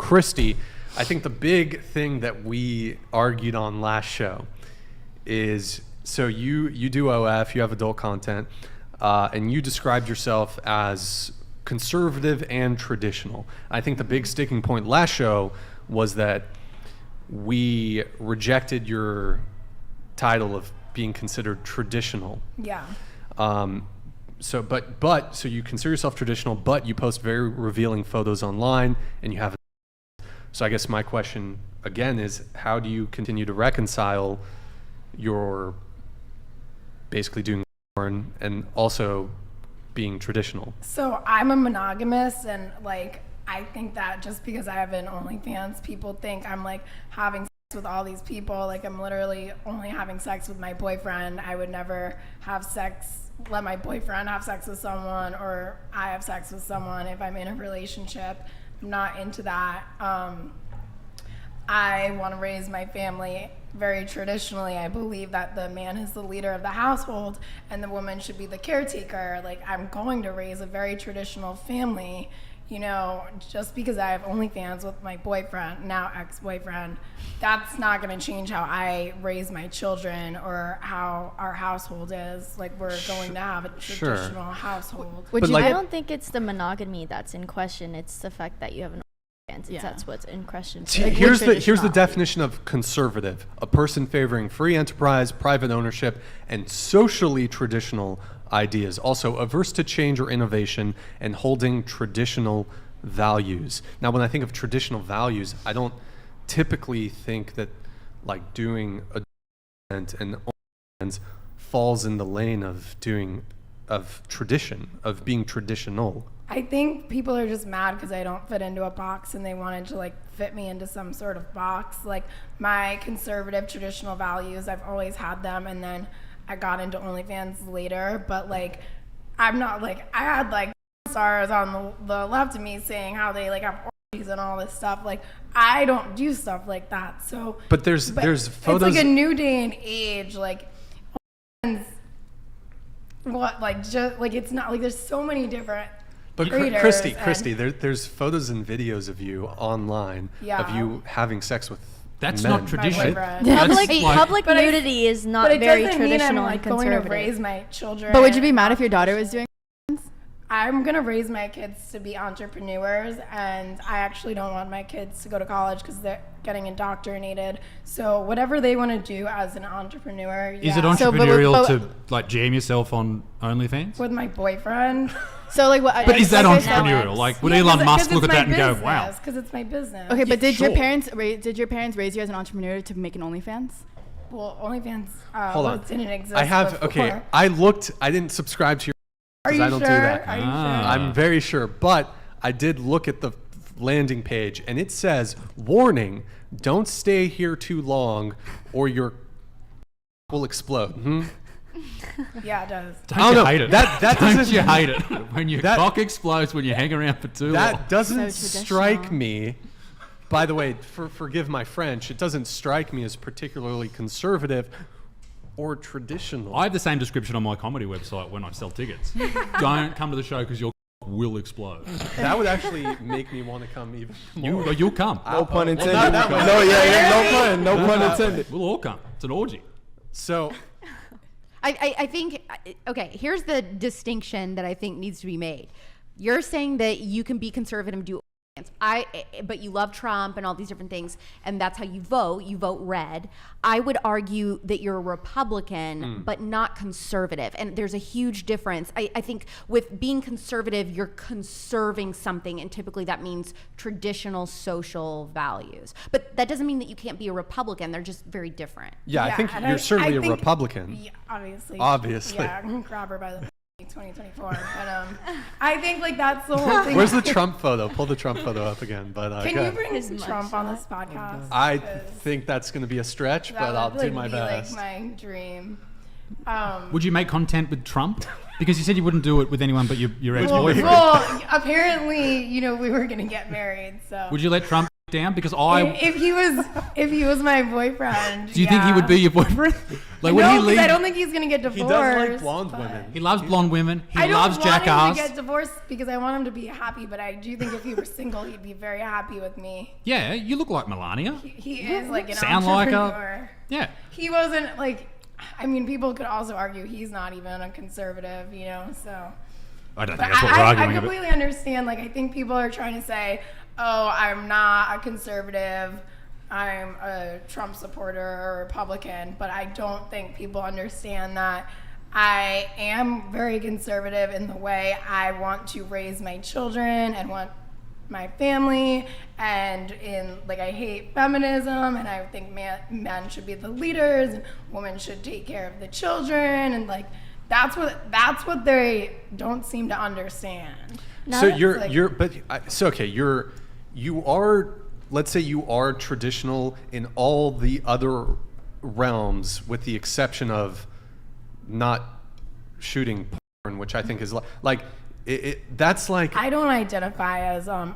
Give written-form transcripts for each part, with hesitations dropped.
Christy, I think the big thing that we argued on last show is, so you do OF, you have adult content, and you described yourself as conservative and traditional. I think the big sticking point last show was that we rejected your title of being considered traditional. Yeah. So you consider yourself traditional, but you post very revealing photos online, and you have. So I guess my question again is, how do you continue to reconcile your basically doing porn and also being traditional? So I'm a monogamous, and like I think that just because I have an OnlyFans, people think I'm like having sex with all these people. Like I'm literally only having sex with my boyfriend. I would never let my boyfriend have sex with someone, or I have sex with someone if I'm in a relationship. I'm not into that. I want to raise my family very traditionally. I believe that the man is the leader of the household and the woman should be the caretaker. Like I'm going to raise a very traditional family. You know, just because I have OnlyFans with my boyfriend, now ex-boyfriend, that's not going to change how I raise my children or how our household is. Like, we're going to have a traditional household. I don't think it's the monogamy that's in question. It's the fact that you have an OnlyFans. Yeah. That's what's in question. Like, here's the definition of conservative: a person favoring free enterprise, private ownership, and socially traditional ideas, also averse to change or innovation, and holding traditional values. Now, when I think of traditional values, I don't typically think that like doing a and OnlyFans falls in the lane of tradition, of being traditional. I think people are just mad because I don't fit into a box, and they wanted to like fit me into some sort of box. Like my conservative traditional values, I've always had them, and then I got into OnlyFans later, but like, I'm not like, I had like stars on the left of me saying how they like have orgies and all this stuff. Like, I don't do stuff like that. So, but there's photos. It's like a new day and age. Like, what, like, just like, it's not like there's so many different. But Christy, there's photos and videos of you online of you having sex with. That's men. Not traditional. Public nudity is not very traditional and conservative. Going to raise my children. But would you be mad if your daughter was doing? I'm going to raise my kids to be entrepreneurs, and I actually don't want my kids to go to college because they're getting indoctrinated. So whatever they want to do as an entrepreneur. Is it entrepreneurial to like jam yourself on OnlyFans? With my boyfriend. So like what? But is that entrepreneurial? Like would Elon Musk look at that and go, "Wow"? Because it's my business. Okay, but did your parents raise you as an entrepreneur to make an OnlyFans? Well, OnlyFans Hold on. didn't exist. I have before. okay. I didn't subscribe to your. Because I don't do that. Are you sure? I'm very sure, but I did look at the landing page, and it says, "Warning: don't stay here too long, or your will explode." Yeah, it does. Don't you hate it? That don't you hate it when your cock explodes when you hang around for too long? That doesn't strike me. By the way, forgive my French. It doesn't strike me as particularly conservative or traditional. I have the same description on my comedy website when I sell tickets. Don't come to the show because your will explode. That would actually make me want to come even more. You'll come. No pun intended. No pun intended. We'll all come. It's an orgy. So I think, okay, here's the distinction that I think needs to be made. You're saying that you can be conservative and do but you love Trump and all these different things, and that's how you vote red. I would argue that you're a Republican, but not conservative, and there's a huge difference. I think with being conservative, you're conserving something, and typically that means traditional social values. But that doesn't mean that you can't be a Republican. They're just very different. Yeah, I think you're certainly a Republican. Yeah, obviously. Yeah, I can grab her by the 2024, but I think like that's the whole thing. Where's the Trump photo? Pull the Trump photo up again. But can you bring Trump on this podcast? I think that's going to be a stretch, but I'll do my best. Like my dream. Would you make content with Trump? Because you said you wouldn't do it with anyone but your ex-boyfriend. Well, apparently, we were going to get married. So would you let Trump down? Because I. If he was my boyfriend, Do you think he would be your boyfriend? Like would he No, leave? because I don't think he's gonna get He divorced. does like blonde but- women. He loves blonde women. He I don't loves want him jackass. to get divorced because I want him to be happy, but I do think if he were single, he'd be very happy with me. Yeah, you look like Melania. He is like an Sound like entrepreneur. Yeah. He wasn't like. I mean, people could also argue he's not even a conservative, you know. So. I don't But think that's what we're I arguing about. completely understand. Like, I think people are trying to say, "Oh, I'm not a conservative. I'm a Trump supporter or a Republican." But I don't think people understand that I am very conservative in the way I want to raise my children and want my family, and in like I hate feminism, and I think men should be the leaders and women should take care of the children, and like that's what they don't seem to understand. So you are, let's say you are traditional in all the other realms with the exception of not shooting porn, which I think is like that's like I don't identify as are.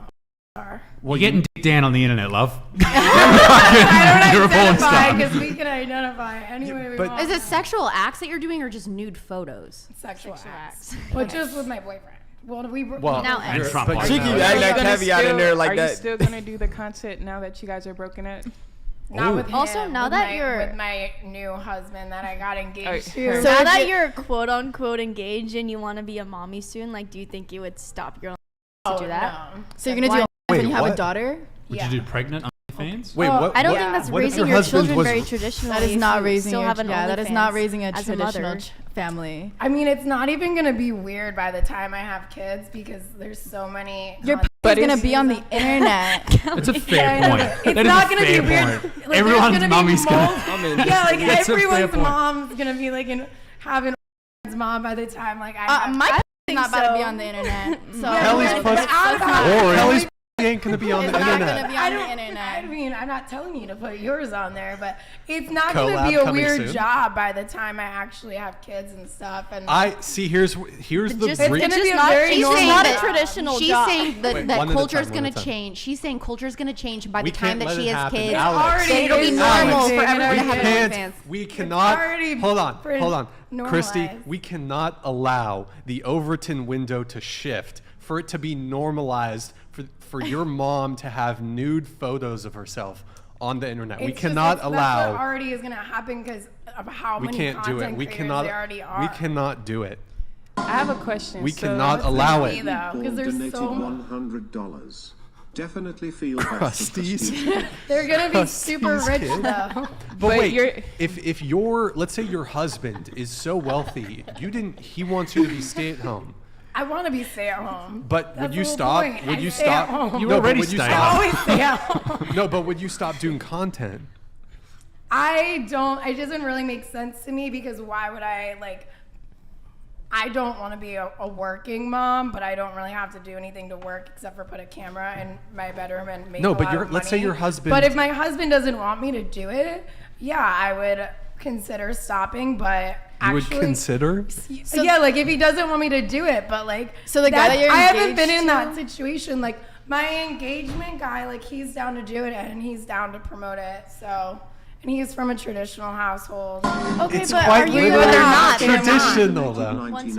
Well, you're getting dick down on the internet, love. I You're a don't porn identify star. because we can identify any way we but- want. Is it sexual acts that you're doing or just nude photos? sexual acts? But just with my boyfriend. Well, well, Now And you're- Trump but like She you're keep not- adding Are you that gonna caveat in there like Are that. you still gonna do the content now that you guys are broken up? not with him. Also, now with that my, you're- with my new husband that I got engaged Oh, to. her- So that you're quote unquote engaged and you want to be a mommy soon, like, do you think you would stop your to do that? No. So you're gonna do Wait, when you have what? a daughter? Would Yeah. you do pregnant OnlyFans? Wait, Oh, what? I don't what- think that's what if raising your your husband children was- very traditionally. That is if not you raising still your, have an that is not OnlyFans raising a as traditional mother. family. I mean, it's not even gonna be weird by the time I have kids because there's so many. Your content is gonna creators be on the out- internet. That's a fair Yeah, I know, point. but That It's is not a gonna fair be weird. point. Like, Everyone's there's gonna mummy's be gonna. yeah, like That's a fair everyone's point. mom's gonna be like having mom by the time like I have. My think not about to be so. on the internet. So Kelly's But pussy- I'm not- Kelly's ain't gonna be on the It's not internet. gonna be I on the don't. internet. I mean, I'm not telling you to put yours on there, but it's not Collab gonna be a coming weird soon. job by the time I actually have kids and stuff. And I see. Here's the Just- It's re- gonna be a not- very she's normal not a job. traditional She's job. saying that, Wait, that one at a culture's time, going one to at a time. change. She's saying culture's going to change, and by We the time can't that let she it has happen. kids, Alex. then it'll be It's normal already for everyone to we have an can't. OnlyFans. We cannot. already Hold on. pretty Hold on. Christy, normalized. we cannot allow the Overton window to shift for it to be normalized for your mom to have nude photos of herself on the internet. We It's just- cannot that's what allow. already is gonna happen because of how We many can't do it. content We creators cannot. there already are. We cannot do it. I have a question. We So- cannot allow Me it. though, because there's donated so $100. Definitely feel best for Crusties. Christine. they're gonna be super rich kid. though. But But wait, you're- if your, let's say your husband is so wealthy, he wants you to be stay at home. I want to be stay at home. But That's would you the whole stop? point. Would I you stay stop? at home. You No, but already would you stay I at stop? always stay at home. No, but would you stop doing content? I don't. It doesn't really make sense to me because why would I like? I don't want to be a working mom, but I don't really have to do anything to work except for put a camera in my bedroom and make No, a but lot your of let's say money. your husband. But if my husband doesn't want me to do it, yeah, I would consider stopping. But you would actually, consider. yeah, like if he doesn't want me to do it, but like So the guy that you're I haven't been engaged in that to? situation. Like my engagement guy, like he's down to do it and he's down to promote it. So, and he's from a traditional household. Okay, It's but quite are you literally not? traditional though. One second.